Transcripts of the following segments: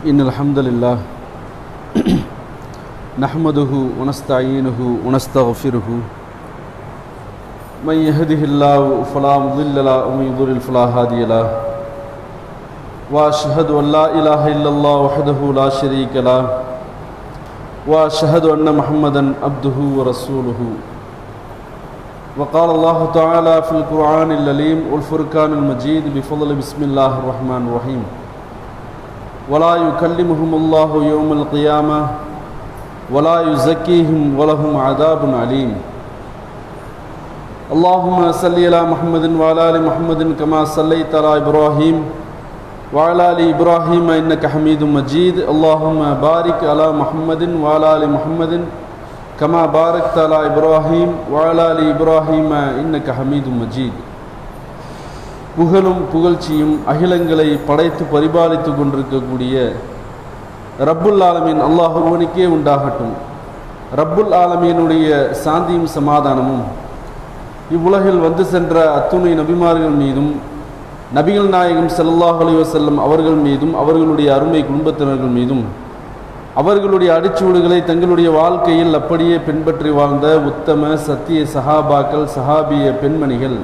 إن الحمد لله نحمده ونستعينه ونستغفره من يهده الله فلا مضل له ومن يضلل فلا هادي له وأشهد أن لا إله إلا الله وحده لا شريك له وأشهد أن محمدا عبده ورسوله وقال الله تعالى في القرآن العليم والفرقان المجيد بفضل بسم الله الرحمن الرحيم ولا يكلمهم الله يوم القيامة ولا يزكيهم ولهم عذاب عليم اللهم صل على محمد وعلى آل محمد كما صليت على إبراهيم وعلى آل إبراهيم إنك حميد مجيد اللهم بارك على محمد وعلى آل محمد كما باركت على إبراهيم وعلى آل إبراهيم إنك حميد مجيد புகழும் புகழ்ச்சியும் அகிலங்களை படைத்து பரிபாலித்து கொண்டிருக்கக்கூடிய ரப்புல் ஆலமீன் அல்லாஹ் ஒருவனுக்கே உண்டாகட்டும். ரப்புல் ஆலமீனுடைய சாந்தியும் சமாதானமும் இவ்வுலகில் வந்து சென்ற அத்துணை நபிமார்கள் மீதும் நபிகள் நாயகம் ஸல்லல்லாஹு அலைஹி வஸல்லம் அவர்கள் மீதும் அவர்களுடைய அருமை குடும்பத்தினர்கள் மீதும் அவர்களுடைய அடிச்சுவடுகளை தங்களுடைய வாழ்க்கையில் அப்படியே பின்பற்றி வாழ்ந்த உத்தம சத்திய சஹாபாக்கள் சஹாபிய பெண்மணிகள்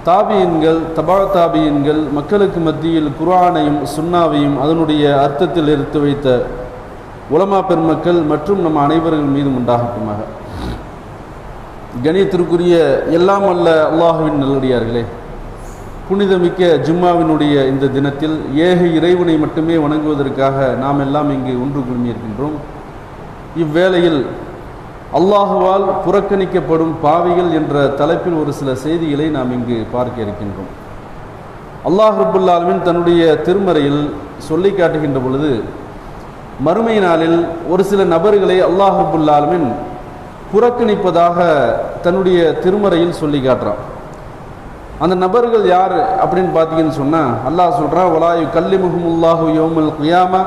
தாபியன்கள் தபா தாபியன்கள் மக்களுக்கு மத்தியில் குர்ஆனையும் சுன்னாவையும் அதனுடைய அர்த்தத்தில் எடுத்து வைத்த உலமா பெருமக்கள் மற்றும் நம் அனைவர்கள் மீதும் உண்டாகட்டுமாக. கணியத்திற்குரிய எல்லாம் அல்ல அல்லாஹுவின் நல்லடியார்களே, புனிதமிக்க ஜும்மாவினுடைய இந்த தினத்தில் ஏக இறைவனை மட்டுமே வணங்குவதற்காக நாம் எல்லாம் இங்கு ஒன்று குழுமியிருக்கின்றோம். இவ்வேளையில் அல்லாஹுவால் புறக்கணிக்கப்படும் பாவிகள் என்ற தலைப்பில் ஒரு சில செய்திகளை நாம் இங்கு பார்க்க இருக்கின்றோம். அல்லாஹ் ரப்புல் ஆலமீன் தன்னுடைய திருமறையில் சொல்லி காட்டுகின்ற பொழுது மறுமை நாளில் ஒரு சில நபர்களை அல்லாஹ் ரப்புல் ஆலமீன் புறக்கணிப்பதாக தன்னுடைய திருமறையில் சொல்லி காட்டுறான். அந்த நபர்கள் யார் அப்படின்னு பார்த்தீங்கன்னு சொன்னால் அல்லாஹ் சொல்கிறான், வலாயு கல்லிமுஹுமுல்லாஹு யௌமல் கியாமா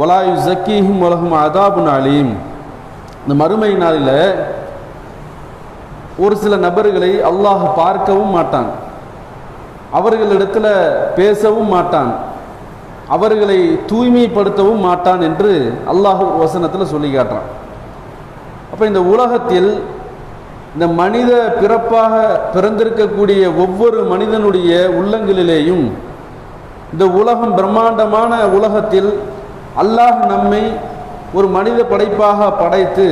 வலாயு ஜக்கீஹும் வலஹும் அதாபுன் அலீம். இந்த மறுமை நாளில் ஒரு சில நபர்களை அல்லாஹ் பார்க்கவும் மாட்டான், அவர்களிடத்தில் பேசவும் மாட்டான், அவர்களை தூய்மைப்படுத்தவும் மாட்டான் என்று அல்லாஹ் வசனத்தில் சொல்லி காட்டுறான். அப்போ இந்த உலகத்தில் இந்த மனித பிறப்பாக பிறந்திருக்கக்கூடிய ஒவ்வொரு மனிதனுடைய உள்ளங்களிலேயும் இந்த உலகம் பிரம்மாண்டமான உலகத்தில் அல்லாஹ் நம்மை ஒரு மனித படைப்பாக படைத்து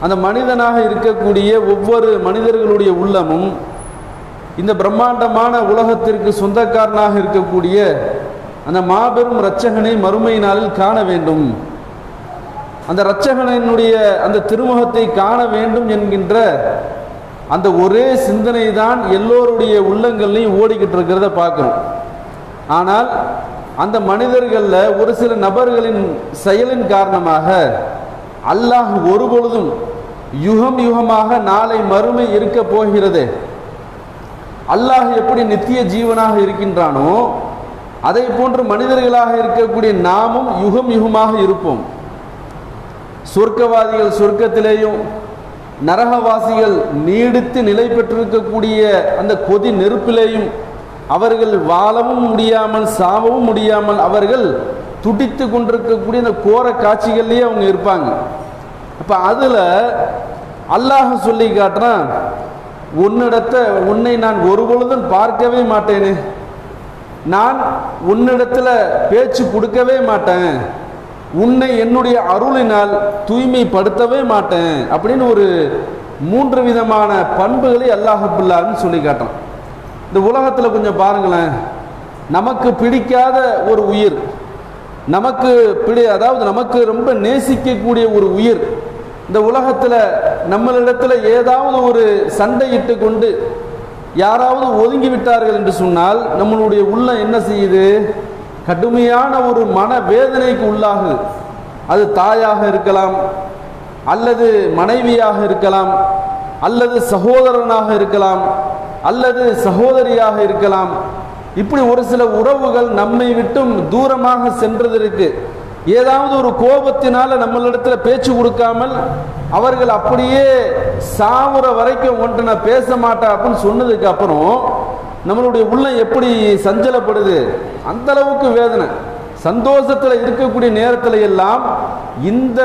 அந்த மனிதனாக இருக்கக்கூடிய ஒவ்வொரு மனிதர்களுடைய உள்ளமும் இந்த பிரம்மாண்டமான உலகத்திற்கு சொந்தக்காரனாக இருக்கக்கூடிய அந்த மாபெரும் இரட்சகனை மறுமை நாளில் காண வேண்டும், அந்த இரட்சகனுடைய அந்த திருமுகத்தை காண வேண்டும் என்கின்ற அந்த ஒரே சிந்தனை தான் எல்லோருடைய உள்ளங்கள்லையும் ஓடிக்கிட்டு இருக்கிறத பார்க்குறோம். ஆனால் அந்த மனிதர்களில் ஒரு சில நபர்களின் செயலின் காரணமாக அல்லாஹ் ஒருபொழுதும் யுகம் யுகமாக நாளை மறுமை இருக்க போகிறது, அல்லாஹ் எப்படி நித்திய ஜீவனாக இருக்கின்றானோ அதை போன்று மனிதர்களாக இருக்கக்கூடிய நாமும் யுகம் யுகமாக இருப்போம். சொர்க்கவாதிகள் சொர்க்கத்திலேயும் நரகவாசிகள் நீடித்து நிலை பெற்றிருக்கக்கூடிய அந்த கொதி நெருப்பிலேயும் அவர்கள் வாழவும் முடியாமல் சாவவும் முடியாமல் அவர்கள் துடித்து கொண்டிருக்கக்கூடிய அந்த கோர காட்சிகள்லேயே அவங்க இருப்பாங்க. அப்போ அதில் அல்லாஹ் சொல்லி காட்டுறான், உன்னை நான் ஒரு பொழுதும் பார்க்கவே மாட்டேனே, நான் உன்னிடத்தில் பேச்சு கொடுக்கவே மாட்டேன், உன்னை என்னுடைய அருளினால் தூய்மைப்படுத்தவே மாட்டேன் அப்படின்னு ஒரு 3 விதமான பண்புகளை அல்லாஹ் ரப்புல் ஆலமீன் சொல்லி காட்டுறான். இந்த உலகத்தில் கொஞ்சம் பாருங்களேன், நமக்கு பிடிக்காத ஒரு உயிர், அதாவது நமக்கு ரொம்ப நேசிக்கக்கூடிய ஒரு உயிர் இந்த உலகத்தில் நம்மளிடத்தில் ஏதாவது ஒரு சண்டையிட்டு கொண்டு யாராவது ஒதுங்கி விட்டார்கள் என்று சொன்னால் நம்மளுடைய உள்ளம் என்ன செய்யுது, கடுமையான ஒரு மன வேதனைக்கு உள்ளாகுது. அது தாயாக இருக்கலாம், அல்லது மனைவியாக இருக்கலாம், அல்லது சகோதரனாக இருக்கலாம், அல்லது சகோதரியாக இருக்கலாம். இப்படி ஒரு சில உறவுகள் நம்மை விட்டும் தூரமாக சென்றதற்கு ஏதாவது ஒரு கோபத்தினால நம்மளிடத்துல பேச்சு கொடுக்காமல் அவர்கள் அப்படியே சாவுற வரைக்கும் ஒன்று நான் பேச மாட்டேன் அப்படின்னு சொன்னதுக்கு அப்புறம் நம்மளுடைய உள்ளம் எப்படி சஞ்சலப்படுது, அந்த அளவுக்கு வேதனை. சந்தோஷத்தில் இருக்கக்கூடிய நேரத்தில் எல்லாம் இந்த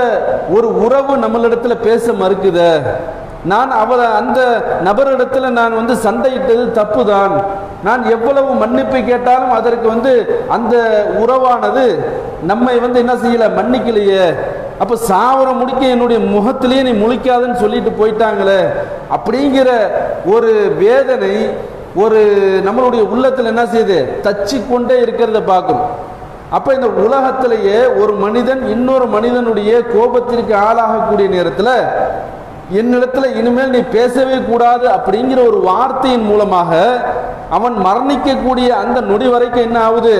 ஒரு உறவு நம்மளிடத்தில் பேச மறுக்குத, நான் அந்த நபரிடத்தில் நான் சண்டையிட்டது தப்பு தான், நான் எவ்வளவு மன்னிப்பு கேட்டாலும் அதற்கு அந்த உறவானது நம்மை என்ன செய்யல, மன்னிக்கலையே, அப்ப சாவர முடிக்க என்னுடைய முகத்திலேயே நீ முழிக்காதுன்னு சொல்லிட்டு போயிட்டாங்களே அப்படிங்கிற ஒரு வேதனை ஒரு நம்மளுடைய உள்ளத்தில் என்ன செய்யுது, தச்சு கொண்டே இருக்கிறத பார்க்கிறோம். அப்ப இந்த உலகத்திலேயே ஒரு மனிதன் இன்னொரு மனிதனுடைய கோபத்திற்கு ஆளாகக்கூடிய நேரத்தில் என்னிடத்துல இனிமேல் நீ பேசவே கூடாது அப்படிங்கிற ஒரு வார்த்தையின் மூலமாக அவன் மரணிக்கக்கூடிய அந்த நொடி வரைக்கும் என்ன ஆகுது,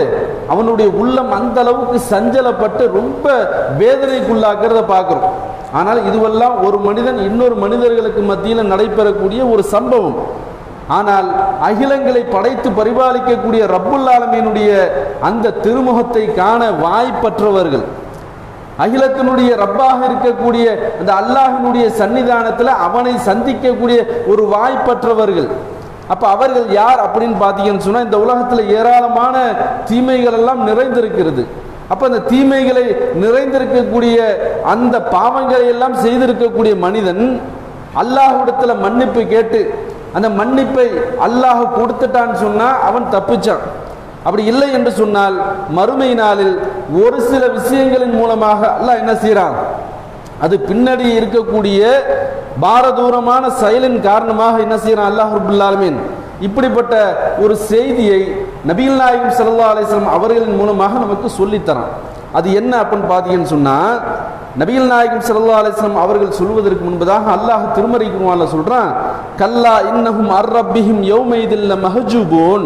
அவனுடைய உள்ளம் அந்த அளவுக்கு சஞ்சலப்பட்டு ரொம்ப வேதனைக்குள்ளாக்குறத பார்க்கிறோம். ஆனால் இதுவெல்லாம் ஒரு மனிதன் இன்னொரு மனிதர்களுக்கு மத்தியில் நடைபெறக்கூடிய ஒரு சம்பவம். ஆனால் அகிலங்களை படைத்து பரிபாலிக்கக்கூடிய ரப்புல் ஆலமீனுடைய அந்த திருமுகத்தை காண வாய்ப்பற்றவர்கள், அகிலத்தினுடைய ரப்பாக இருக்கக்கூடிய அந்த அல்லாஹினுடைய சன்னிதானத்தில் அவனை சந்திக்கக்கூடிய ஒரு வாய்ப்பற்றவர்கள். அப்ப அவர்கள் யார் அப்படின்னு பார்த்தீங்கன்னு சொன்னா, இந்த உலகத்தில் ஏராளமான தீமைகள் எல்லாம் நிறைந்திருக்கிறது. அப்ப அந்த தீமைகளை நிறைந்திருக்கக்கூடிய அந்த பாவங்களை எல்லாம் செய்திருக்கக்கூடிய மனிதன் அல்லாஹ்விடத்துல மன்னிப்பு கேட்டு அந்த மன்னிப்பை அல்லாஹ் கொடுத்துட்டான்னு சொன்னா அவன் தப்பிச்சான். அப்படி இல்லை என்று சொன்னால் மறுமை நாளில் ஒரு சில விஷயங்களின் மூலமாக அல்லாஹ் என்ன செய்யறான், அது பின்னாடி இருக்கக்கூடிய பாரதூரமான செயலின் காரணமாக என்ன செய்யறான் அல்லாஹ் ரப்பல் ஆலமீன் இப்படிப்பட்ட ஒரு செய்தியை நபிகள் நாயகம் ஸல்லல்லாஹு அலைஹி வஸல்லம் அவர்களின் மூலமாக நமக்கு சொல்லித்தரான். அது என்ன அப்படின்னு பார்த்தீங்கன்னு சொன்னா, நபிகள் நாயகம் ஸல்லல்லாஹு அலைஹி வஸல்லம் அவர்கள் சொல்வதற்கு முன்பதாக அல்லாஹ் திருமறை குர்ஆன்ல சொல்றான், கல்லா இன்னஹும் அர் ரப்பிஹிம் யௌமைதில் மஹஜூபூன்,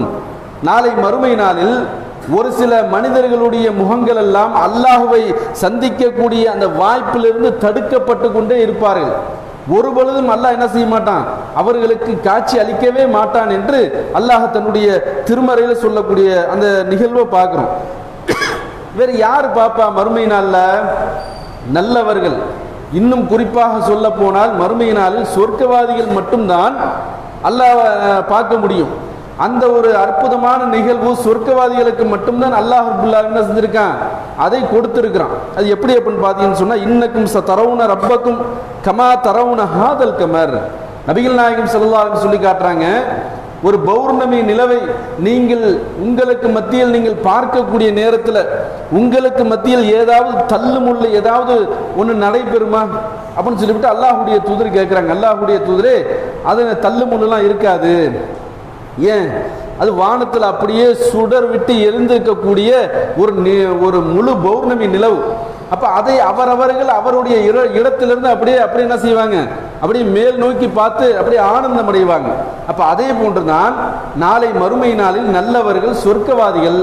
நாளை மறுமை நாளில் ஒரு சில மனிதர்களுடைய முகங்கள் எல்லாம் அல்லாஹ்வை சந்திக்கக்கூடிய அந்த வாய்ப்பிலிருந்து தடுக்கப்பட்டு கொண்டே இருப்பார்கள். ஒரு பொழுதும் அல்லாஹ் என்ன செய்ய மாட்டான், அவர்களுக்கு காட்சி அளிக்கவே மாட்டான் என்று அல்லாஹ் தன்னுடைய திருமறையில் சொல்லக்கூடிய அந்த நிகழ்வை பார்க்கிறோம். வேறு யார் பாப்பா மறுமை நாள்ல? நல்லவர்கள். இன்னும் குறிப்பாக சொல்ல போனால் மறுமை நாளில் சொர்க்கவாதிகள் மட்டும்தான் அல்லாஹ் பார்க்க முடியும். அந்த ஒரு அற்புதமான நிகழ்வு சொர்க்கவாதிகளுக்கு மட்டும்தான் அல்லாஹ் ரப்பல் ஆலமீன் என்ன செஞ்சிருக்கான், அதை கொடுத்திருக்கிறான். அது எப்படி அப்படின்னு பார்த்தீங்கன்னு சொன்னா, இன்னக்கும் சதரவுன ரப்பக்கும் கமா தரவுன ஹாதல் கமர், நபிகள் நாயகம் ஸல்லல்லாஹு அலைஹி வஸல்லம் சொல்லி காட்டுறாங்க, ஒரு பௌர்ணமி நிலவை நீங்கள் உங்களுக்கு மத்தியில் நீங்கள் பார்க்கக்கூடிய நேரத்தில் உங்களுக்கு மத்தியில் ஏதாவது தள்ளு முள்ளு ஏதாவது ஒன்று நடைபெறுமா அப்படின்னு சொல்லிவிட்டு அல்லாஹ்வுடைய தூதர் கேட்குறாங்க. அல்லாஹ்வுடைய தூதரே, அது தள்ளு முள்ளுலாம் இருக்காது, ஏன், அது வானத்தில் அப்படியே சுடர் விட்டு எழுந்திருக்கக்கூடிய ஒரு முழு பௌர்ணமி நிலவு. அப்ப அதை அவரவர்கள் அவருடைய இடத்திலிருந்து அப்படியே என்ன செய்வாங்க, அப்படியே மேல் நோக்கி பார்த்து அப்படியே ஆனந்தம் அடைவாங்க. அப்ப அதே போன்றுதான் நாளை மறுமை நாளில் நல்லவர்கள் சொர்க்கவாதிகள்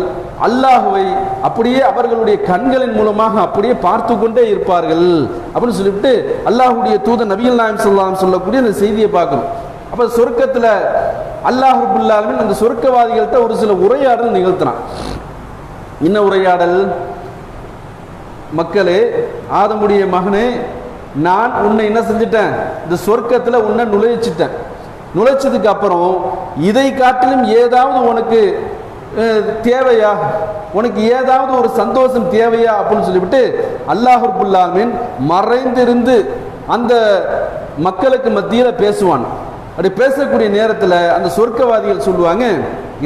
அல்லாஹுவை அப்படியே அவர்களுடைய கண்களின் மூலமாக அப்படியே பார்த்து கொண்டே இருப்பார்கள் அப்படின்னு சொல்லிவிட்டு அல்லாஹ்வுடைய தூதர் நபிகள் நாயகம் ஸல்லல்லாஹு அலைஹி வஸல்லம் சொல்லக்கூடிய அந்த செய்தியை பார்க்கணும். அப்ப சொர்க்கத்துல அல்லாஹ் ரப்பல் ஆலமீன் அந்த சொர்க்கவாதிகள்கிட்ட ஒரு சில உரையாடல் நிகழ்த்தினான். என்ன உரையாடல்? மக்களே, ஆதமுடைய மகனே, நான் உன்னை என்ன செஞ்சிட்டேன், இந்த சொர்க்கத்துல உன்னை நுழைச்சிட்டேன். நுழைச்சதுக்கு அப்புறம் இதை காட்டிலும் ஏதாவது உனக்கு தேவையா, உனக்கு ஏதாவது ஒரு சந்தோஷம் தேவையா அப்படின்னு சொல்லிவிட்டு அல்லாஹ் ரப்பல் ஆலமீன் மறைந்திருந்து அந்த மக்களுக்கு மத்தியில பேசுவான். அப்படி பேசக்கூடிய நேரத்தில் அந்த சொர்க்கவாதிகள் சொல்லுவாங்க,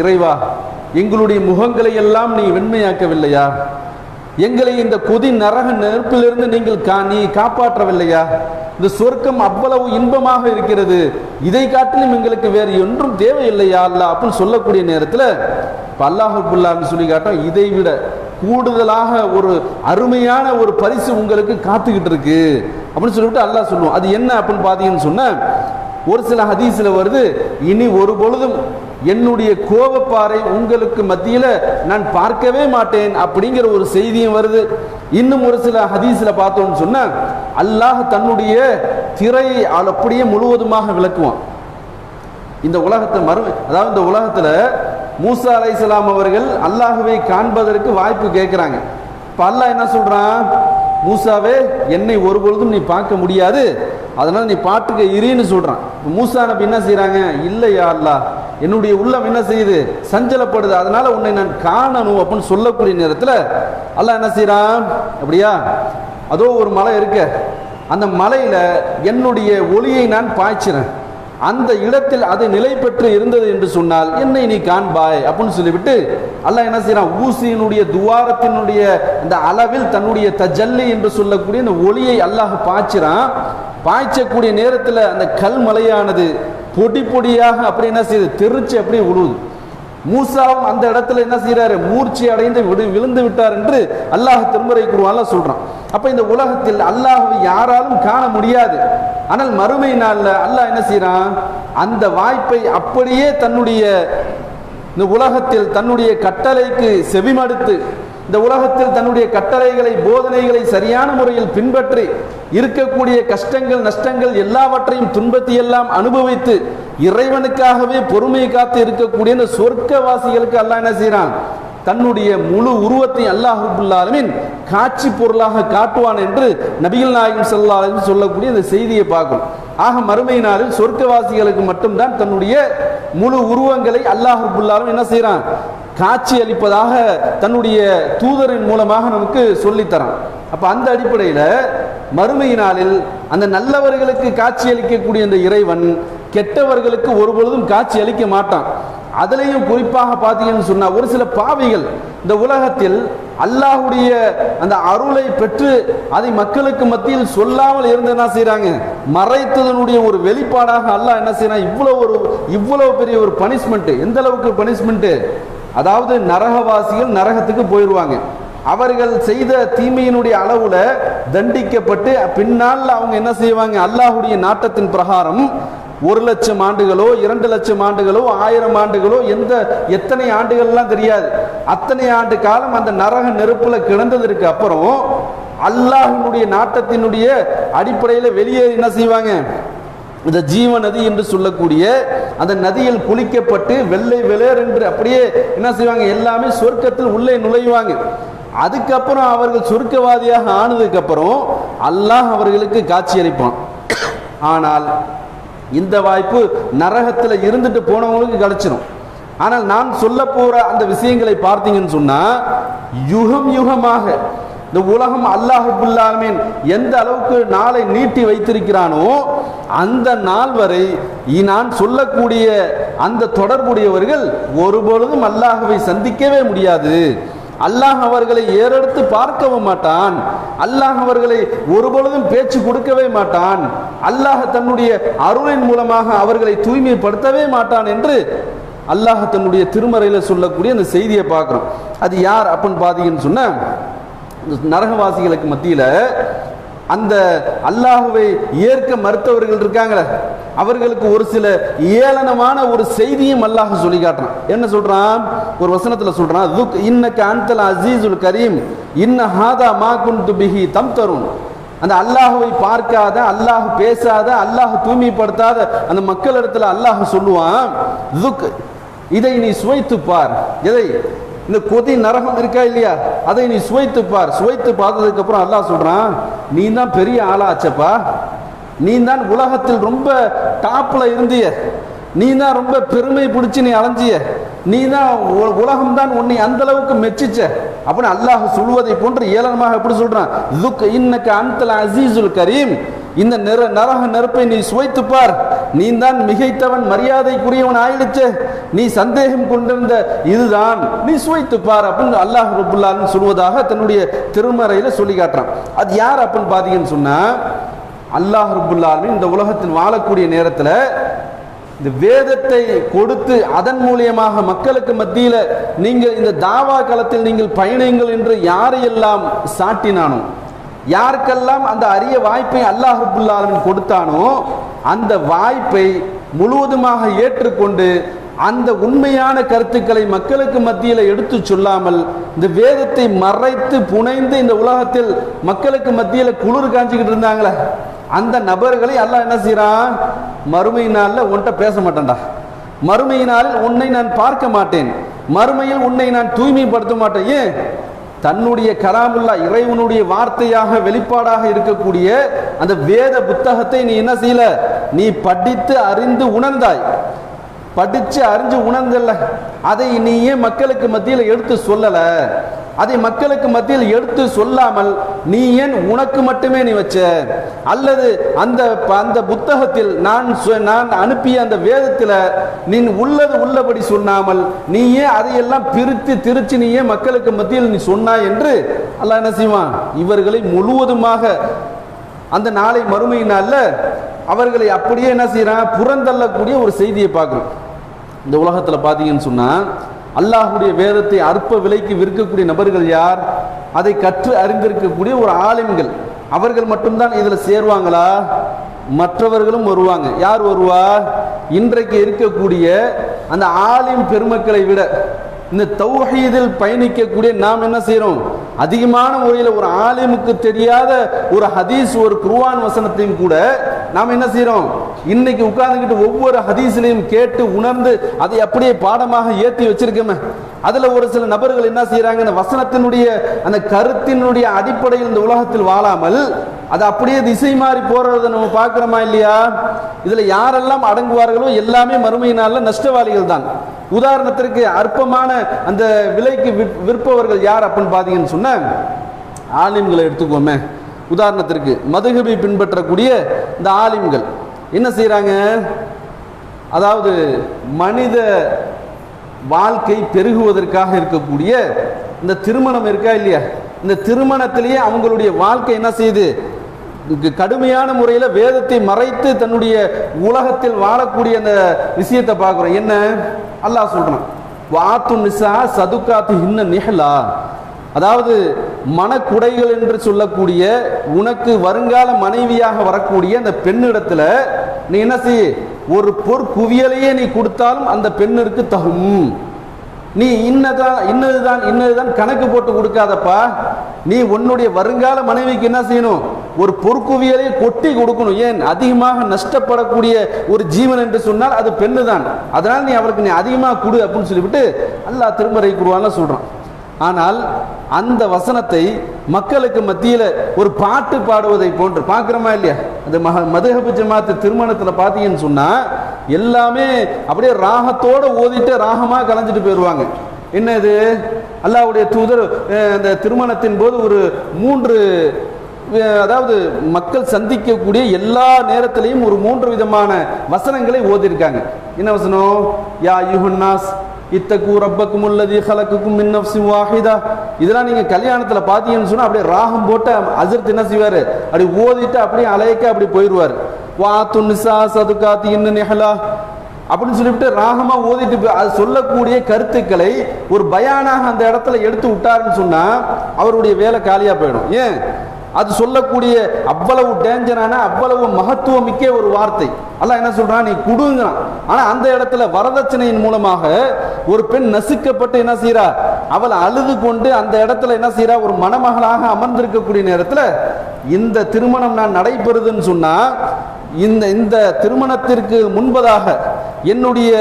இறைவா, எங்களுடைய முகங்களை எல்லாம் நீ வெண்மையாக்கவில்லையா, எங்களை இந்த கொதி நரக நெருப்பிலிருந்து நீ காப்பாற்றவில்லையா, இந்த சொர்க்கம் அவ்வளவு இன்பமாக இருக்கிறது, இதை காட்டிலும் எங்களுக்கு வேறு ஒன்றும் தேவையில்லையா அல்லாஹ் அப்படின்னு சொல்லக்கூடிய நேரத்தில் அல்லாஹ் ரப்பல் ஆலமீன் சொல்லி காட்டும், இதை விட கூடுதலாக ஒரு அருமையான ஒரு பரிசு உங்களுக்கு காத்துக்கிட்டு இருக்கு அப்படின்னு சொல்லிவிட்டு அல்லாஹ் சொல்லுவோம். அது என்ன அப்படின்னு பார்த்தீங்கன்னு சொன்ன, ஒரு சில ஹதீஸ்ல வருது, இனி ஒரு பொழுதும் என்னுடைய கோபப்பாறை உங்களுக்கு மத்தியில நான் பார்க்கவே மாட்டேன் அப்படிங்கிற ஒரு செய்தியும் வருது. இன்னும் ஒரு சில ஹதீஸ்ல பார்த்தோம்னு சொன்னா, அல்லாஹ் தன்னுடைய திரையை அப்படியே முழுவதுமாக விளக்குவான். இந்த உலகத்தை அதாவது இந்த உலகத்துல மூசா அலைஹிஸ்ஸலாம் அவர்கள் அல்லாஹ்வை காண்பதற்கு வாய்ப்பு கேட்கிறாங்க. இப்ப அல்லாஹ் என்ன சொல்றான், மூசாவே, என்னை ஒரு பொழுதும் நீ பார்க்க முடியாது, அதனால நீ பாட்டுக்க இருன்னு சொல்றான். மூசா நபி என்ன செய்யறாங்க, இல்லையா அல்லாஹ், என்னுடைய உள்ளம் என்ன செய்யுது, சஞ்சலப்படுது, அதனால உன்னை நான் காணணும் அப்படின்னு சொல்லக்கூடிய நேரத்தில் அல்லாஹ் என்ன செய்யறான், அப்படியா அதோ ஒரு மலை இருக்க, அந்த மலையில என்னுடைய ஒளியை நான் பாய்ச்சிறேன், அந்த இடத்தில் அது நிலை பெற்று இருந்தது என்று சொன்னால் என்னை நீ காண்பாய் அப்படின்னு சொல்லிவிட்டு அல்லாஹ் என்ன செய்யறான், ஊசியினுடைய துவாரத்தினுடைய அந்த அளவில் தன்னுடைய தஜல்லி என்று சொல்லக்கூடிய அந்த ஒளியை அல்லாஹ் பாய்ச்சிறான். பாய்ச்சக்கூடிய நேரத்தில் அந்த கல் மலையானது பொடி பொடியாக அப்படி என்ன செய்யுது, தெரிச்சு அப்படியே உழுவுது. மூசாவும் அந்த இடத்துல என்ன செய்யறாரு, மூர்ச்சி அடைந்து விழுந்து விட்டார் என்று அல்லாஹ் திருமறை குர்ஆன்ல சொல்றான். அப்ப இந்த உலகத்தில் அல்லாஹ்வை யாராலும் காண முடியாது. ஆனால் மறுமை நாள்ல அல்லாஹ் என்ன செய்யறான், அந்த வாய்ப்பை அப்படியே தன்னுடைய இந்த உலகத்தில் தன்னுடைய கட்டளைக்கு செவிமடுத்து, இந்த உலகத்தில் தன்னுடைய கட்டளைகளை போதனைகளை சரியான முறையில் பின்பற்றி இருக்கக்கூடிய கஷ்டங்கள் நஷ்டங்கள் எல்லாவற்றையும் துன்பத்தை எல்லாம் அனுபவித்து இறைவனுக்காகவே பொறுமை காத்து இருக்கக்கூடிய இந்த சொர்க்கவாசிகளுக்கு அல்லாஹ் என்ன செய்யறான், தன்னுடைய முழு உருவத்தை அல்லாஹ் ரப்பல் ஆலமீன் காட்சி பொருளாக காட்டுவான் என்று நபிகள் நாயகம் ஸல்லல்லாஹு அலைஹி வஸல்லம் சொல்லக்கூடிய இந்த செய்தியை பார்க்கணும். ஆக மறுமை நாளில் சொர்க்கவாசிகளுக்கு மட்டும்தான் தன்னுடைய முழு உருவங்களை அல்லாஹ் ரப்பல் ஆலமீன் என்ன செய்யறான், காட்சி அளிப்பதாக தன்னுடைய தூதரின் மூலமாக நமக்கு சொல்லித்தரான். அப்ப அந்த அடிப்படையில் மறுமை நாளில் அந்த நல்லவர்களுக்கு காட்சி அளிக்கக்கூடிய அந்த இறைவன் கெட்டவர்களுக்கு ஒருபொழுதும் காட்சி அளிக்க மாட்டான். அதுலேயும் குறிப்பாக பார்த்தீங்கன்னு சொன்னா ஒரு சில பாவிகள் இந்த உலகத்தில் அல்லாஹ்வுடைய அந்த அருளை பெற்று அதை மக்களுக்கு மத்தியில் சொல்லாமல் இருந்து என்ன செய்யறாங்க, மறைத்ததனுடைய ஒரு வெளிப்பாடாக அல்லாஹ் என்ன செய்யறான், இவ்வளவு பெரிய ஒரு பனிஷ்மெண்ட். எந்த அளவுக்கு பனிஷ்மெண்ட், அதாவது நரகவாசிகள் நரகத்துக்கு போயிடுவாங்க. அவர்கள் செய்த தீமையினுடைய அளவுல தண்டிக்கப்பட்டு பின்னால் அவங்க என்ன செய்வாங்க, அல்லாஹ்வுடைய நாட்டத்தின் பிரகாரம் 1,00,000 ஆண்டுகளோ 2,00,000 ஆண்டுகளோ 1000 ஆண்டுகளோ எத்தனை ஆண்டுகள்லாம் தெரியாது, அத்தனை ஆண்டு காலம் அந்த நரக நெருப்புல கிடந்ததற்கு அப்புறம் அல்லாஹ்வினுடைய நாட்டத்தினுடைய அடிப்படையில் வெளியேறி என்ன செய்வாங்க, இந்த ஜீவ நதி என்று சொல்லக்கூடிய அந்த நதியில் குளிக்கப்பட்டு வெள்ளை வெளேர் என்று அப்படியே என்ன செய்வாங்க, எல்லாமே சொர்க்கத்தில் உள்ளே நுழைவாங்க. அதுக்கப்புறம் அவர்கள் சொர்க்கவாதியாக ஆனதுக்கு அப்புறம் அல்லாஹ் அவர்களுக்கு காட்சி அளிப்பான். ஆனால் இந்த வாய்ப்பு நரகத்தில் இருந்துட்டு போனவங்களுக்கு கிடைச்சிடும். ஆனால் நான் சொல்ல போற அந்த விஷயங்களை பார்த்தீங்கன்னு சொன்னா யுகம் யுகமாக இந்த உலகம் அல்லாஹ் ரப்பல் ஆலமீன் எந்த அளவுக்கு நாளை நீட்டி வைத்திருக்கிறானோ அந்த நாள் வரை நான் சொல்லக்கூடிய அந்த தொடர்புடையவர்கள் ஒருபொழுதும் அல்லாஹ்வை சந்திக்கவே முடியாது. அல்லாஹ் அவர்களை ஏறெடுத்து பார்க்கவும் மாட்டான், அல்லாஹ் அவர்களை ஒருபொழுதும் பேச்சு கொடுக்கவே மாட்டான், அல்லாஹ் தன்னுடைய அருளின் மூலமாக அவர்களை தூய்மைப்படுத்தவே மாட்டான் என்று அல்லாஹ் தன்னுடைய திருமறையில் சொல்லக்கூடிய அந்த செய்தியை பார்க்கிறோம். அது யார் அப்படின்னு பார்த்தீங்கன்னு சொன்ன நரகவாசிகளுக்கு மத்தியில் அந்த அல்லாஹ்வை ஏற்க மறுத்தவர்கள் இருக்காங்களே அவர்களுக்கு ஒரு சில ஏளனமான ஒரு செய்தியும் அல்லாஹ் சொல்லி காட்டுறான். என்ன சொல்றான், ஒரு வசனத்துல சொல்றான், துக் இன்னக அன்தல் அஸீஸுல் கரீம் இன்ன ஹாதா மா குன்து பிஹி தம்தருன். அந்த அல்லாஹ்வை பார்க்காத, அல்லாஹ் பேசாத, அல்லாஹ் தூய்மைப்படுத்தாத அந்த மக்களிடத்துல அல்லாஹ் சொல்லுவான், துக் இதை நீ சுவைத்து பார். எதை, இந்த கொதி நரகம் இருக்கா இல்லையா, அதை நீ சுவைத்து பார். சுவைத்து பார்த்ததுக்கு அப்புறம் அல்லாஹ் சொல்றான், நீ தான் பெரிய ஆளாச்சப்பா, நீ தான் உலகத்தில் ரொம்ப டாப்ல இருந்திய, நீ தான் ரொம்ப பெருமை பிடிச்சி நீ அலைஞ்சிய, நீ தான் உலகம் தான் உன்னை அந்த அளவுக்கு மெச்சிச்ச அப்படின்னு அல்லாஹ் சொல்வதை போன்று ஏளனமாக எப்படி சொல்றான், துக் இன்னக அன்தல் அஸீஸுல் கரீம், இந்த நரக நெருப்பை நீ சுவைத்து பார், நீ தான் மிகைத்தவன் மரியாதைக்குரியவன் ஆயிடுச்சு, நீ சந்தேகம் கொண்டிருந்த இதுதான், நீ சுவைத்து பார் அப்படின்னு அல்லாஹ் ரப்பல் ஆலமீன் சொல்வதாக தன்னுடைய திருமறையில சொல்லி காட்டுறான். அது யார் அப்படின்னு பாத்தீங்கன்னு சொன்னா அல்லாஹ் ரப்பல் ஆலமீன் இந்த உலகத்தில் வாழக்கூடிய நேரத்தில் இந்த வேதத்தை கொடுத்து அதன் மூலியமாக மக்களுக்கு மத்தியில் நீங்கள் இந்த தாவா களத்தில் நீங்கள் பயணிங்கள் என்று யாரையெல்லாம் சாட்டினானோ, யாருக்கெல்லாம் அந்த அரிய வாய்ப்பை அல்லாஹ் ரப்பல் ஆலமீன் கொடுத்தானோ அந்த வாய்ப்பை முழுவதுமாக ஏற்றுக்கொண்டு அந்த உண்மையான கருத்துக்களை மக்களுக்கு மத்தியில் எடுத்து சொல்லாமல் இந்த வேதத்தை மறைத்து புனைந்து இந்த உலகத்தில் மக்களுக்கு மத்தியில் குளிர் காஞ்சிக்கிட்டு இருந்தாங்களே அந்த நபர்களை அல்லாஹ் என்ன செய்யறான், மறுமை நாளில் உன்கிட்ட பேச மாட்டேன்டா, மறுமை நாளில் உன்னை நான் பார்க்க மாட்டேன், மறுமையில் உன்னை நான் தூய்மைப்படுத்த மாட்டேன். ஏன், தன்னுடைய கலாமுல்லா இறைவனுடைய வார்த்தையாக வெளிப்பாடாக இருக்கக்கூடிய அந்த வேத புத்தகத்தை நீ என்ன செய்யல, நீ படித்து அறிந்து உணர்ந்தாய். படிச்சு அறிஞ்சு உணர்ந்தல்ல, அதை நீ ஏன் மக்களுக்கு மத்தியில் எடுத்து சொல்லல? அதை மக்களுக்கு மத்தியில் எடுத்து சொல்லாமல் நீ ஏன் உனக்கு மட்டுமே நீ வச்ச? அல்லது அந்த அந்த புத்தகத்தில் நான் அனுப்பிய அந்த வேதத்தில் நீ உள்ளது உள்ளபடி சொன்னாமல் நீ ஏன் அதையெல்லாம் பிரித்து திருச்சி நீ ஏன் மக்களுக்கு மத்தியில் நீ சொன்னாய் என்று அல்லாஹ் என்ன செய்வான்? இவர்களை முழுவதுமாக அந்த நாளை மறுமையினால அவர்களை அப்படியே என்ன செய்யறான்? புறந்தள்ளக்கூடிய ஒரு செய்தியை பார்க்கிறோம். இந்த உலகத்தில் பார்த்தீங்கன்னு சொன்னா அல்லாஹுடைய வேதத்தை அற்ப விலைக்கு விற்கக்கூடிய நபர்கள் யார்? அதை கற்று அறிந்திருக்கக்கூடிய ஒரு ஆலிம்கள். அவர்கள் மட்டும்தான் இதில் சேருவாங்களா? மற்றவர்களும் வருவாங்க. யார் வருவா? இன்றைக்கு இருக்கக்கூடிய அந்த ஆலிம் பெருமக்களை விட இந்த தௌஹீதில் பயணிக்கக்கூடிய நாம் என்ன செய்யறோம்? அதிகமான முறையில் ஒரு ஆலிமுக்கு தெரியாத ஒரு ஹதீஸ், ஒரு குர்ஆன் வசனத்தையும் கூட நாம் என்ன செய்யறோம்? இன்னைக்கு உட்கார்ந்துக்கிட்டு ஒவ்வொரு ஹதீஸ்லையும் கேட்டு உணர்ந்து அதை அப்படியே பாடமாக ஏற்றி வச்சிருக்கோமே. அதுல ஒரு சில நபர்கள் என்ன செய்யறாங்க? அந்த வசனத்தினுடைய அந்த கருத்தினுடைய அடிப்படையில் இந்த உலகத்தில் வாழாமல் அது அப்படியே திசை மாறி போறதை நம்ம பார்க்கிறோமா இல்லையா? இதுல யாரெல்லாம் அடங்குவார்களோ எல்லாமே மறுமையினால நஷ்டவாளிகள் தான். உதாரணத்திற்கு அற்பமான அந்த விலைக்கு விற்பவர்கள் யார் அப்படின்னு பார்த்தீங்கன்னு சொன்ன ஆலிம்களை எடுத்துக்கோமே. உதாரணத்திற்கு மதுஹபை பின்பற்றக்கூடிய இந்த ஆலிம்கள் என்ன செய்யறாங்க? அதாவது மனித வாழ்க்கை பெருகுவதற்காக இருக்கக்கூடிய இந்த திருமணம் இருக்கா இல்லையா, இந்த திருமணத்திலேயே அவங்களுடைய வாழ்க்கை என்ன செய்யுது? கடுமையான முறையில் வேதத்தை மறைத்து தன்னுடைய உலகத்தில் வாழக்கூடிய அந்த விஷயத்தை பார்க்கிறோம். என்ன அல்லாஹ் சொல்றான்? வாத்து நிசா சதுக்காத்து இன்ன நிஹலா, அதாவது மனக்குடைகள் என்று சொல்லக்கூடிய உனக்கு வருங்கால மனைவியாக வரக்கூடிய அந்த பெண்ணிடத்துல நீ என்ன செய்ய? ஒரு பொற்குவியலையே நீ கொடுத்தாலும் அந்த பெண்ணிற்கு தகும். நீ இன்னதுதான் கணக்கு போட்டு கொடுக்காதப்பா. நீ உன்னுடைய வருங்கால மனைவிக்கு என்ன செய்யணும்? ஒரு பொற்குவியலை கொட்டி கொடுக்கணும். ஏன்? அதிகமாக நஷ்டப்படக்கூடிய ஒரு ஜீவன் என்று சொன்னால் அது பெண்ணு தான். அதனால் நீ அவளுக்கு நீ அதிகமாக கொடு அப்படின்னு சொல்லிவிட்டு அல்லாஹ் திருமறை குர்ஆன்ல சொல்றான். ஆனால் அந்த வசனத்தை மக்களுக்கு மத்தியில் ஒரு பாட்டு பாடுவதை போன்று பார்க்கிறோமா இல்லையா? அந்த மதுஹப் ஜமாத் திருமணத்தில் பார்த்தீங்கன்னு சொன்னா எல்லாமே அப்படியே ராகத்தோடு ஓதிட்டு ராகமாக கலைஞ்சிட்டு போயிடுவாங்க. என்ன இது? அல்லாஹ்வுடைய தூதர் அந்த திருமணத்தின் போது ஒரு 3 அதாவது மக்கள் சந்திக்கக்கூடிய எல்லா நேரத்திலையும் ஒரு 3 விதமான வசனங்களை ஓதிருக்காங்க. என்ன வசனம்? யா அய்யுஹன்னாஸ் இத்தகு ரப்பக்கும் அல்லதி ஹலக்குக்கும் மின் நஃப்ஸின் வாஹிதா. இதெல்லாம் நீங்க கல்யாணத்துல பாத்தீங்கன்னு சொன்னா அப்படியே ராகம் போட்டு ஹஜ்ரத் என்ன செய்வாரு? அப்படி ஓதிட்டு அப்படியே அலைக்க அப்படி போயிடுவார். வாத்து நிசா சதுகாத்தி இன்ன நிஹலா அப்படின்னு சொல்லிவிட்டு ராகமா ஓதிட்டு அது சொல்லக்கூடிய கருத்துக்களை ஒரு பயானாக அந்த இடத்துல எடுத்து விட்டாருன்னு சொன்னா அவருடைய வேலை காலியா போயிடும். ஏன்? அது சொல்லக்கூடிய அவ்வளவு டேஞ்சரான அவ்வளவு மகத்துவம் மிக்க ஒரு வார்த்தை. அல்லாஹ் என்ன சொல்றான்? நீ குடுங்கிறான். ஆனா அந்த இடத்துல வரதட்சணையின் மூலமாக ஒரு பெண் நசுக்கப்பட்டு என்ன செய்யறா? அவள் அழுது கொண்டு அந்த இடத்துல என்ன செய்யறா? ஒரு மணமகளாக அமர்ந்திருக்கக்கூடிய நேரத்தில் இந்த திருமணம் நான் நடைபெறுதுன்னு சொன்னா இந்த திருமணத்திற்கு முன்பதாக என்னுடைய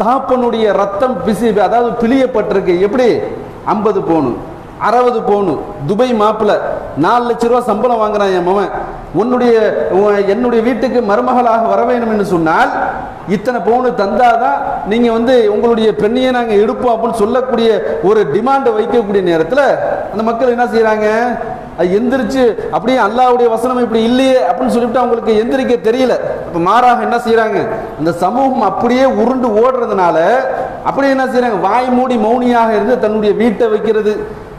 தாப்பனுடைய ரத்தம் அதாவது பிழியப்பட்டிருக்கு. எப்படி? 50 பவுன் 60 பவுன் துபை மாப்பிள்ள 4 லட்சம் ரூபாய் சம்பளம் வாங்குறான் என் மகன். என்னுடைய வீட்டுக்கு மருமகளாக வர வேண்டும் என்று சொன்னால் இத்தனை பவுன் தந்தாதான் நீங்க உங்களுடைய பெண்ணையை நாங்கள் எடுப்போம் அப்படின்னு சொல்லக்கூடிய ஒரு டிமாண்டை வைக்கக்கூடிய நேரத்தில் அந்த மக்கள் என்ன செய்யறாங்க? எந்திரிச்சு அப்படியே அல்லாஹ்வுடைய வசனம் இப்படி இல்லையே அப்படின்னு சொல்லிவிட்டு அவங்களுக்கு எந்திரிக்க தெரியல. இப்ப மாறாக என்ன செய்யறாங்க? அந்த சமூகம் அப்படியே உருண்டு ஓடுறதுனால அப்படியே என்ன செய்யறாங்க? வாய் மூடி மௌனியாக இருந்து தன்னுடைய வீட்டை வைக்கிறது,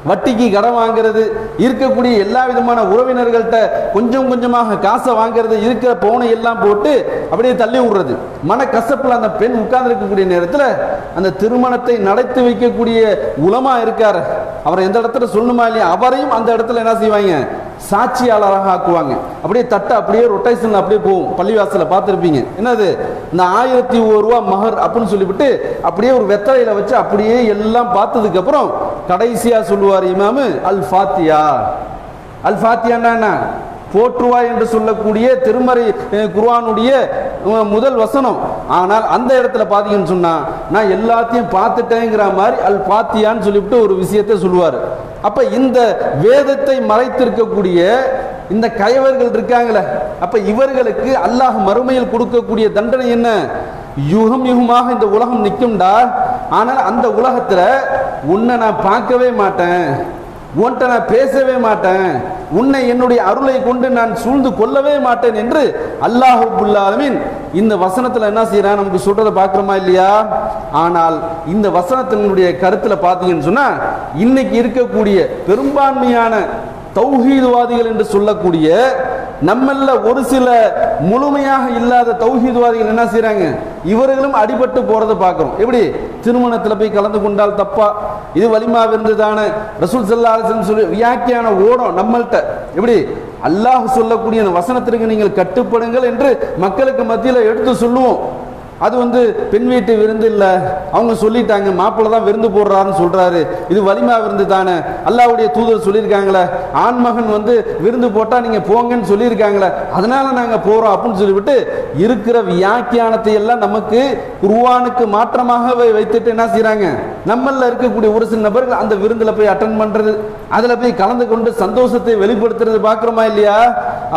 வட்டிக்கு கடன் வாங்கிறது, இருக்கக்கூடிய எல்லா விதமான உறவினர்கள்ட்ட கொஞ்சம் கொஞ்சமாக காசை வாங்கிறது, இருக்கிற பவுனை எல்லாம் போட்டு அப்படியே தள்ளி விடுறது. மன கசப்பில் அந்த பெண் உட்கார்ந்து இருக்கக்கூடிய நேரத்தில் அந்த திருமணத்தை நடத்தி வைக்கக்கூடிய உலமா இருக்காரு, அவரை எந்த இடத்துல சொல்லணுமா இல்லையா, அவரையும் அந்த இடத்துல என்ன செய்வாங்க? சாட்சியாளராக ஆக்குவாங்க. அப்படியே தட்டை அப்படியே ரொட்டேஷன்ல அப்படியே போகும். பள்ளிவாசல பார்த்துருப்பீங்க. என்னது? இந்த 1001 ரூபா மகர் அப்படின்னு சொல்லிவிட்டு அப்படியே ஒரு வெத்தலையில வச்சு அப்படியே எல்லாம் பார்த்ததுக்கு அப்புறம் கடைசியா சொல்லுவார் இமாமு அல் ஃபாத்தியா. அல் ஃபாத்தியான்னா போற்றுவாய் என்று சொல்லக்கூடிய திருமறை குர்ஆனுடைய முதல் வசனம். ஆனால் அந்த இடத்துல பாத்தீங்கன்னு சொன்னா நான் எல்லாத்தையும் பார்த்துட்டேங்கிற மாதிரி அல் ஃபாத்தியான்னு சொல்லிவிட்டு ஒரு விஷயத்தை சொல்லுவார். அப்ப இந்த வேதத்தை மறைத்திருக்கக்கூடிய இந்த கயவர்கள் இருக்காங்களே, அப்ப இவர்களுக்கு அல்லாஹ் மறுமையில் கொடுக்கக்கூடிய தண்டனை என்ன? யுகம் யுகமாக இந்த உலகம் நிற்கும்டா. ஆனால் அந்த உலகத்துல உன்னை நான் பார்க்கவே மாட்டேன், உன்கிட்ட நான் பேசவே மாட்டேன், உன்னை என்னுடைய அருளை கொண்டு நான் சூழ்ந்து கொள்ளவே மாட்டேன் என்று அல்லாஹ் ரப்பல் ஆலமீன் இந்த வசனத்துல என்ன செய்யறான், நமக்கு சொல்றதை பார்க்கிறோமா இல்லையா? ஆனால் இந்த வசனத்தினுடைய கருத்துல பார்த்தீங்கன்னு சொன்னா, இன்னைக்கு இருக்கக்கூடிய பெரும்பான்மையான தௌஹீத்வாதிகள் என்று சொல்லக்கூடிய நம்மள ஒரு சில முழுமையாக இல்லாத தௌஹீத்வாதிகள் என்ன செய்யறாங்க, இவர்களும் அடிபட்டு போறதை பார்க்கிறோம். எப்படி திருமணத்தில் போய் கலந்து கொண்டால் தப்பா, இது வலிமா விருந்துதானே, ரசூல் ஸல்லல்லாஹு அலைஹி வஸல்லம் சொல்லி வியாக்கியான ஓடும் நம்மள்கிட்ட. எப்படி அல்லாஹ் சொல்லக்கூடிய அந்த வசனத்திற்கு நீங்கள் கட்டுப்படுங்கள் என்று மக்களுக்கு மத்தியில் எடுத்து சொல்லுவோம். அது பெண் வீட்டு விருந்து இல்லை, அவங்க சொல்லிட்டாங்க, மாப்பிள்ளை தான் விருந்து போடுறாருன்னு சொல்றாரு, இது வலிமா விருந்து தானே, அல்லாஹ்வுடைய தூதர் சொல்லியிருக்காங்களே, ஆண்மகன் விருந்து போட்டா நீங்க போங்கன்னு சொல்லியிருக்காங்களே, அதனால நாங்க போறோம் அப்படின்னு சொல்லிவிட்டு இருக்கிற வியாக்கியானத்தை எல்லாம் நமக்கு குர்ஆனுக்கு மாற்றமாக வைத்துட்டு என்ன செய்யறாங்க, நம்மள இருக்கக்கூடிய ஒரு சில நபர்கள் அந்த விருந்துல போய் அட்டென்ட் பண்றது, அதுல போய் கலந்து கொண்டு சந்தோஷத்தை வெளிப்படுத்துறது பார்க்கிறோமா இல்லையா?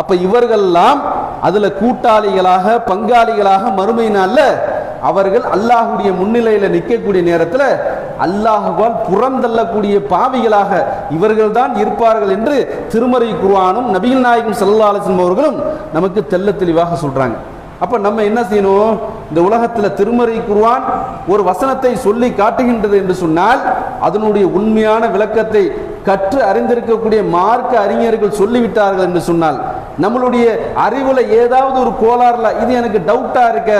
அப்ப இவர்கள்லாம் அதுல கூட்டாளிகளாக பங்காளிகளாக மறுமை நாள்ல அவர்கள் அல்லாஹ்வுடைய முன்னிலையில நிற்கக்கூடிய நேரத்தில் அல்லாஹ்வால் புறந்தள்ளக்கூடிய பாவிகளாக இவர்கள் தான் இருப்பார்கள் என்று திருமறை குர்ஆனும் நபிகள் நாயகம் ஸல்லல்லாஹு அலைஹி வஸல்லம் அவர்களும் நமக்கு தெள்ள தெளிவாக சொல்றாங்க. அப்ப நம்ம என்ன செய்யணும், இந்த உலகத்தில் திருமறை குர்ஆன் ஒரு வசனத்தை சொல்லி காட்டுகின்றது என்று சொன்னால் அதனுடைய உண்மையான விளக்கத்தை கற்று அறிந்திருக்கக்கூடிய மார்க்க அறிஞர்கள் சொல்லிவிட்டார்கள் என்று சொன்னால், நம்மளுடைய அறிவுல ஏதாவது ஒரு கோளாறுல இது எனக்கு டவுட்டா இருக்க,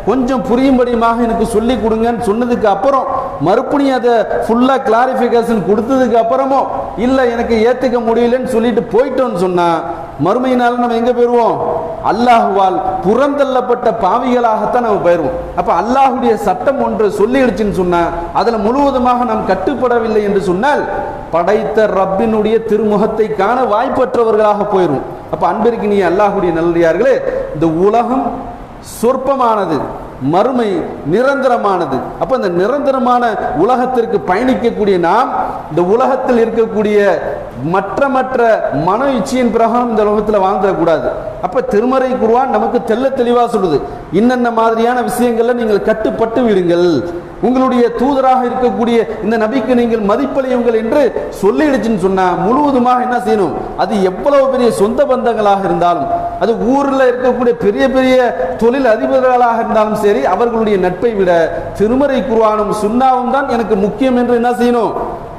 கொஞ்சம் புரியும்படியாக எனக்கு சொல்லி கொடுங்கன்னு சொன்னதுக்கு அப்புறம் மறுபடியும் அதை ஃபுல்லா கிளாரிஃபிகேஷன் கொடுத்ததுக்கு அப்புறமோ இல்ல எனக்கு ஏத்துக்க முடியலன்னு சொல்லிட்டு போயிட்டோம்னு சொன்னா மறுமையினால நம்ம எங்க போயிருவோம், அல்லாஹ்வால் புறந்தள்ளப்பட்ட பாவிகளாகத்தான் நம்ம போயிருவோம். அப்ப அல்லாஹ்வுடைய சட்டம் ஒன்று சொல்லிடுச்சுன்னு சொன்னா அதுல முழுவதுமாக நாம் கட்டுப்படவில்லை என்று சொன்னால் படைத்த ரப்பினுடைய திருமுகத்தை காண வாய்ப்பற்றவர்களாக போயிடும். அப்ப அன்பிற்கு நீ அல்லாஹ்வுடைய நல்லடியார்களே, இந்த உலகம் சொற்பமானது, மறுமை நிரந்தரமானது. அப்ப இந்த நிரந்தரமான உலகத்திற்கு பயணிக்கக்கூடிய நாம் இந்த உலகத்தில் இருக்கக்கூடிய மற்ற மன இச்சையின் பிரகாரம் இந்த உலகத்தில் வாழ்ந்துடக்கூடாது. அப்ப திருமறை குர்ஆன் நமக்கு தெள்ள தெளிவா சொல்லுது, இன்னென்ன மாதிரியான விஷயங்கள்ல நீங்கள் கட்டுப்பட்டு விடுங்கள், உங்களுடைய தூதராக இருக்கக்கூடிய இந்த நபிக்கு நீங்கள் மதிப்பளியுங்கள் என்று சொல்லிடுச்சுன்னு சொன்னா முழுவதுமாக என்ன செய்யணும், அது எவ்வளவு பெரிய சொந்த பந்தங்களாக இருந்தாலும், அது ஊரில் இருக்கக்கூடிய பெரிய பெரிய தொழில் அதிபர்களாக இருந்தாலும் சரி, அவர்களுடைய நட்பை விட திருமறை குர்ஆனும் சுன்னாவும் தான் எனக்கு முக்கியம் என்று என்ன செய்யணும்,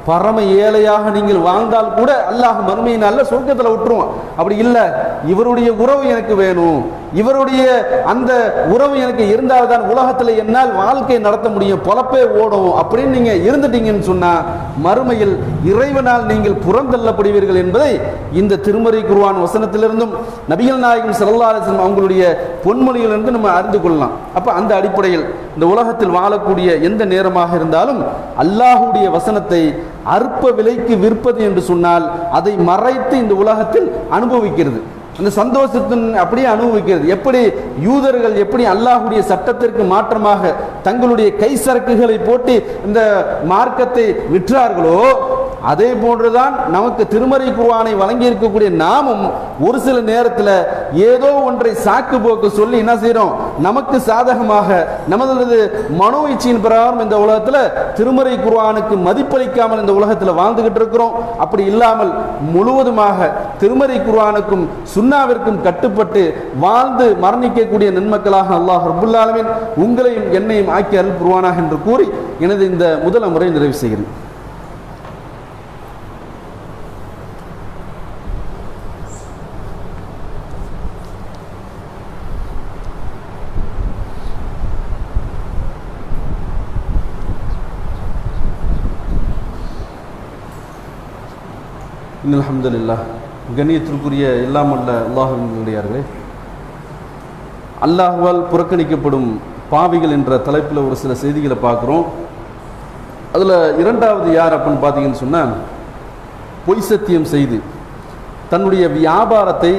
பரம ஏழையாக நீங்கள் வாழ்ந்தால் கூட அல்லாஹ் மறுமையை நல்ல சொர்க்கத்தில் விட்டுருவோம். அப்படி இல்லை, இவருடைய உறவு எனக்கு வேணும், இவருடைய அந்த உறவு எனக்கு இருந்தால்தான் உலகத்தில் என்னால் வாழ்க்கை நடத்த முடியும், பொழப்பே ஓடும் அப்படின்னு நீங்க இருந்துட்டீங்கன்னு சொன்னா மறுமையில் இறைவனால் நீங்கள் புறந்தள்ளப்படுவீர்கள் என்பதை இந்த திருமறை குர்ஆன் வசனத்திலிருந்தும் நபிகள் நாயகம் ஸல்லல்லாஹு அலைஹி வஸல்லம் அவங்களுடைய பொன்மொழியிலிருந்து நம்ம அறிந்து கொள்ளலாம். அப்ப அந்த அடிப்படையில் இந்த உலகத்தில் வாழக்கூடிய எந்த நேரமாக இருந்தாலும் அல்லாஹ்வுடைய வசனத்தை அற்ப விலைக்கு விற்பது என்று சொன்னால் அதை மறைத்து இந்த உலகத்தில் அனுபவிக்கிறது, அந்த சந்தோஷத்தின் அப்படியே அனுபவிக்கிறது. எப்படி யூதர்கள் எப்படி அல்லாஹ்வுடைய சட்டத்திற்கு மாற்றமாக தங்களுடைய கை சரக்குகளை போட்டு இந்த மார்க்கத்தை விற்றார்களோ அதே போன்றுதான் நமக்கு திருமறை குர்ஆனை வழங்கி இருக்கக்கூடிய நாமும் ஒரு சில நேரத்தில் ஏதோ ஒன்றை சாக்கு போக்கு சொல்லி என்ன செய்யறோம், நமக்கு சாதகமாக நமது மனோ இச்சையின் பிரகாரம் இந்த உலகத்தில் திருமறை குர்ஆனுக்கு மதிப்பளிக்காமல் இந்த உலகத்தில் வாழ்ந்துகிட்டு இருக்கிறோம். அப்படி இல்லாமல் முழுவதுமாக திருமறை குர்ஆனுக்கும் சுன்னாவிற்கும் கட்டுப்பட்டு வாழ்ந்து மரணிக்கக்கூடிய நன்மக்களாக அல்லாஹ் ரப்புல் ஆலமீன் உங்களையும் என்னையும் ஆக்கி அருள் புரிவானாக என்று கூறி எனது இந்த முதல் முறை நிறைவு செய்கிறேன். அல்ஹம்துலில்லாஹ். கண்ணியத்திற்குரிய எல்லாம் அல்ல அல்லாஹ்வினுடையார்களே, அல்லாஹ்வால் புறக்கணிக்கப்படும் பாவிகள் என்ற தலைப்பில் ஒரு சில செய்திகளை பார்க்குறோம். அதில் இரண்டாவது யார் அப்படின்னு பார்த்தீங்கன்னு சொன்னால், பொய் சத்தியம் செய்து தன்னுடைய வியாபாரத்தை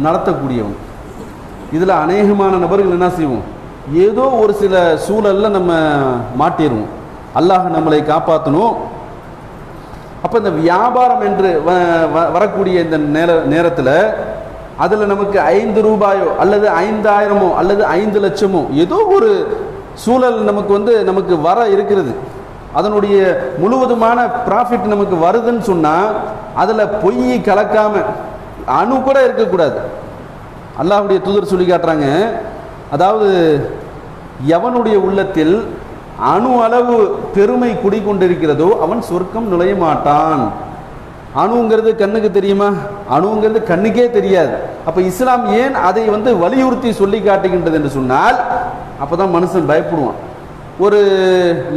நடத்தக்கூடியவன். இதில் அநேகமான நபர்கள் என்ன செய்வோம், ஏதோ ஒரு சில சூழலில் நம்ம மாட்டிடுவோம். அல்லாஹ் நம்மளை காப்பாற்றணும். அப்போ இந்த வியாபாரம் என்று வரக்கூடிய இந்த நேரத்தில் அதில் நமக்கு 5 ரூபாயோ அல்லது 5000மோ அல்லது 5 லட்சமோ ஏதோ ஒரு சூழல் நமக்கு வர இருக்கிறது, அதனுடைய முழுவதுமான ப்ராஃபிட் நமக்கு வருதுன்னு சொன்னால் அதில் பொய் கலக்காம அணு கூட இருக்கக்கூடாது. அல்லாஹ்வுடைய தூதர் சொல்லி காட்டுறாங்க, அதாவது எவனுடைய உள்ளத்தில் அணு அளவு பெருமை குடிக்கொண்டிருக்கிறதோ அவன் சொர்க்கம் நுழைய மாட்டான். அணுங்கிறது கண்ணுக்கு தெரியுமா? அணுங்கிறது கண்ணுக்கே தெரியாது. அப்ப இஸ்லாம் ஏன் அதை வலியுறுத்தி சொல்லி காட்டுகின்றது என்று சொன்னால், அப்பதான் மனுஷன் பயப்படுவான். ஒரு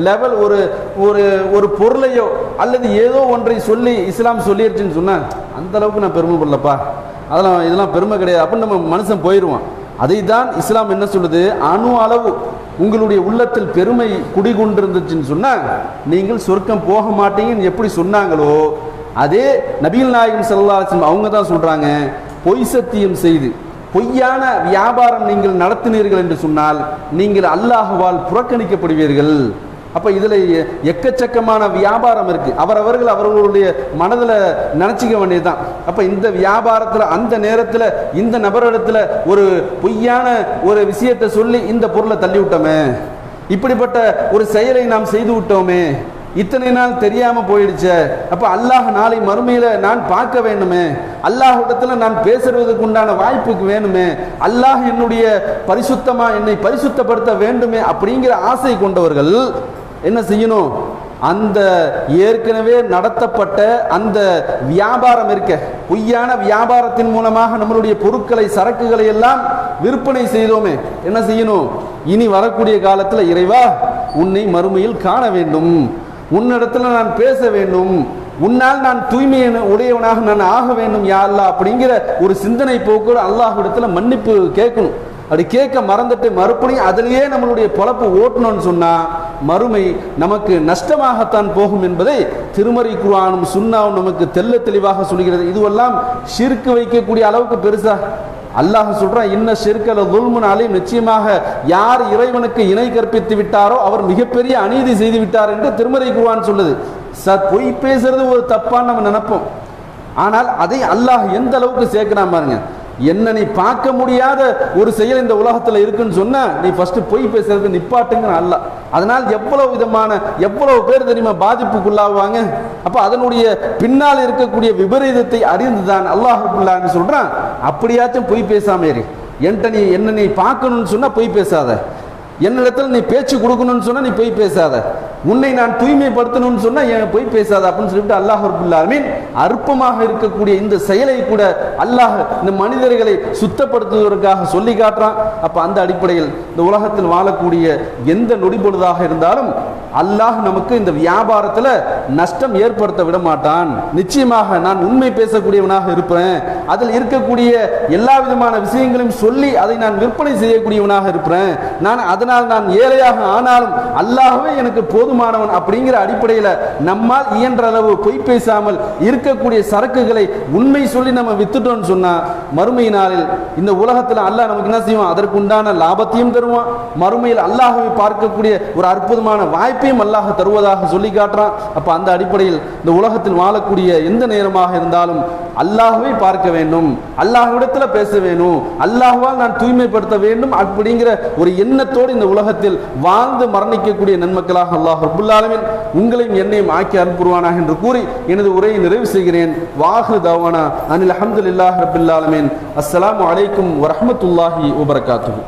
லெவல் ஒரு ஒரு ஒரு பொருளையோ அல்லது ஏதோ ஒன்றை சொல்லி இஸ்லாம் சொல்லிடுச்சுன்னு சொன்னா அந்த அளவுக்கு நான் பெருமைப்படலப்பா, இதெல்லாம் பெருமை கிடையாது அப்படின்னு நம்ம மனுஷன் போயிடுவான். அதை தான் இஸ்லாம் என்ன சொல்லுது, அணு அளவு உங்களுடைய உள்ளத்தில் பெருமை குடிகொண்டிருந்துச்சுன்னு சொன்னா நீங்கள் சொர்க்கம் போக மாட்டீங்கன்னு எப்படி சொன்னாங்களோ அதே நபிகள் நாயகம் ஸல்லல்லாஹு அலைஹி வஸல்லம் அவங்க தான் சொல்றாங்க, பொய் சத்தியம் செய்து பொய்யான வியாபாரம் நீங்கள் நடத்தினீர்கள் என்று சொன்னால் நீங்கள் அல்லாஹ்வால் புறக்கணிக்கப்படுவீர்கள். அப்ப இதுல எக்கச்சக்கமான வியாபாரம் இருக்கு, அவர்களுடைய மனதில் நினைச்சிக்க வேண்டியதுதான். அப்ப இந்த வியாபாரத்தில் அந்த நேரத்தில் இந்த நபரிடத்துல ஒரு பொய்யான ஒரு விஷயத்தை சொல்லி இந்த பொருளை தள்ளி விட்டோமே, இப்படிப்பட்ட ஒரு செயலை நாம் செய்து விட்டோமே, இத்தனை நாள் தெரியாம போயிடுச்சு. அப்ப அல்லாஹ் நாளை மறுமையில நான் பார்க்க வேணுமே, அல்லாஹ்விடத்துல நான் பேசுறதுக்கு உண்டான வாய்ப்புக்கு வேணுமே, அல்லாஹ் என்னுடைய என்னை பரிசுத்தப்படுத்த வேண்டுமே அப்படிங்கிற ஆசை கொண்டவர்கள் என்ன செய்யணும், அந்த ஏற்கனவே நடத்தப்பட்ட அந்த வியாபாரம் இருக்க பொய்யான வியாபாரத்தின் மூலமாக நம்மளுடைய பொருட்களை சரக்குகளை எல்லாம் விற்பனை செய்தோமே, என்ன செய்யணும், இனி வரக்கூடிய காலத்தில் இறைவா உன்னை மறுமையில் காண வேண்டும், உன்னிடத்துல நான் பேச வேண்டும், உன்னால் நான் தூய்மை உடையவனாக நான் ஆக வேண்டும் யா அல்லாஹ் அப்படிங்கிற ஒரு சிந்தனை போக்கு அல்லாஹ்விடத்துல மன்னிப்பு கேட்கணும். அப்படி கேட்க மறந்துட்டு மறுபடியும் அதிலேயே நம்மளுடைய பொழப்பு ஓட்டணும்னு சொன்னா மறுமை நமக்கு நஷ்டமாகத்தான் போகும் என்பதை திருமறை குர்ஆனும் சுன்னாவும் நமக்கு தெள்ள தெளிவாக சொல்கிறது. இதுவெல்லாம் ஷிர்க் வைக்கக்கூடிய அளவுக்கு பெருசா அல்லாஹ் சொல்றான், இன்ன ஷிர்கல ஸுல்முன் அலீம், நிச்சயமாக யார் இறைவனுக்கு இணை கற்பித்து விட்டாரோ அவர் மிகப்பெரிய அநீதி செய்து விட்டார் என்று திருமறை குர்ஆன் சொல்லுது. பொய் பேசுறது ஒரு தப்பான்னு நம்ம நினைப்போம், ஆனால் அதை அல்லாஹ் எந்த அளவுக்கு சேர்க்கிறான் பாருங்க. என்ன நீ பார்க்க முடியாத ஒரு செயல் இந்த உலகத்துல இருக்குன்னு சொன்னா நீ ஃபர்ஸ்ட் பொய் பேசுறது நிப்பாட்டுங்க அல்லாஹ். அதனால் எவ்வளவு பேர் தெரியுமா பாதிப்புக்குள்ளாவாங்க. அப்ப அதனுடைய பின்னால் இருக்கக்கூடிய விபரீதத்தை அறிந்துதான் அல்லாஹ் ரப்பல் சொல்றான், அப்படியாச்சும் பொய் பேசாம இரு. என்ன நீ பார்க்கணும்னு சொன்னா பொய் பேசாத, என்னிடத்தில் நீ பேச்சு கொடுக்கணும்னு சொன்னா நீ பொய் பேசாத, உன்னை நான் தூய்மைப்படுத்தணும்னு சொன்னா என் பொய் பேசாத அப்படின்னு சொல்லிட்டு அல்லாஹ் ரப்பல் ஆலமீன் அற்பமாக இருக்கக்கூடிய இந்த செயலை கூட அல்லாஹ் இந்த மனிதர்களை சுத்தப்படுத்துவதற்காக சொல்லி காட்டுறான். அப்ப அந்த அடிப்படையில் இந்த உலகத்தில் வாழக்கூடிய எந்த நொடிபொழுதாக இருந்தாலும் அல்லாஹ் நமக்கு இந்த வியாபாரத்துல நஷ்டம் ஏற்படுத்த விட மாட்டான். நிச்சயமாக நான் உண்மை பேசக்கூடியவனாக இருப்பேன், அதில் இருக்கக்கூடிய எல்லா விதமான விஷயங்களையும் சொல்லி அதை நான் விற்பனை செய்யக்கூடியவனாக இருப்பேன், அதனால் நான் ஏழையாக ஆனாலும் அல்லாஹ்வே எனக்கு போதுமானவன் அப்படிங்கிற அடிப்படையில் நம்மால் இயன்ற அளவு பொய் பேசாமல் இருக்கக்கூடிய சரக்குகளை உண்மை சொல்லி நம்ம வித்துட்டோம்னு சொன்னா மறுமை நாளில் இந்த உலகத்தில் அல்லாஹ் நமக்கு என்ன செய்வான், அதற்கு உண்டான லாபத்தையும் தருவான், மறுமையில் அல்லாஹ்வை பார்க்கக்கூடிய ஒரு அற்புதமான வாய்ப்பையும் அல்லாஹ் தருவதாக சொல்லி காட்டுறான். அப்ப அந்த அடிப்படையில் இந்த உலகத்தில் வாழக்கூடிய எந்த நேரமாக இருந்தாலும் அல்லாஹ்வை பார்க்க வேண்டும், அல்லாஹ்விடத்துல பேச வேண்டும், அல்லாஹ்வால் நான் தூய்மைப்படுத்த வேண்டும் அப்படிங்கிற ஒரு எண்ணத்தோடு இந்த உலகத்தில் வாழ்ந்து மரணிக்கக்கூடிய நன்மக்களாக அல்லாஹ் ரப்பல் ஆலமீன் உங்களையும் என்னையும் ஆக்கி அனுப்புவானாக என்று கூறி எனது உரையை நிறைவு செய்கிறேன். வாஹிரு தஅவானா அனில் ஹம்துலில்லாஹி ரப்பில் ஆலமீன். அஸ்ஸலாமு அலைக்கும் வரஹ்மத்துல்லாஹி வபரகாத்துஹு.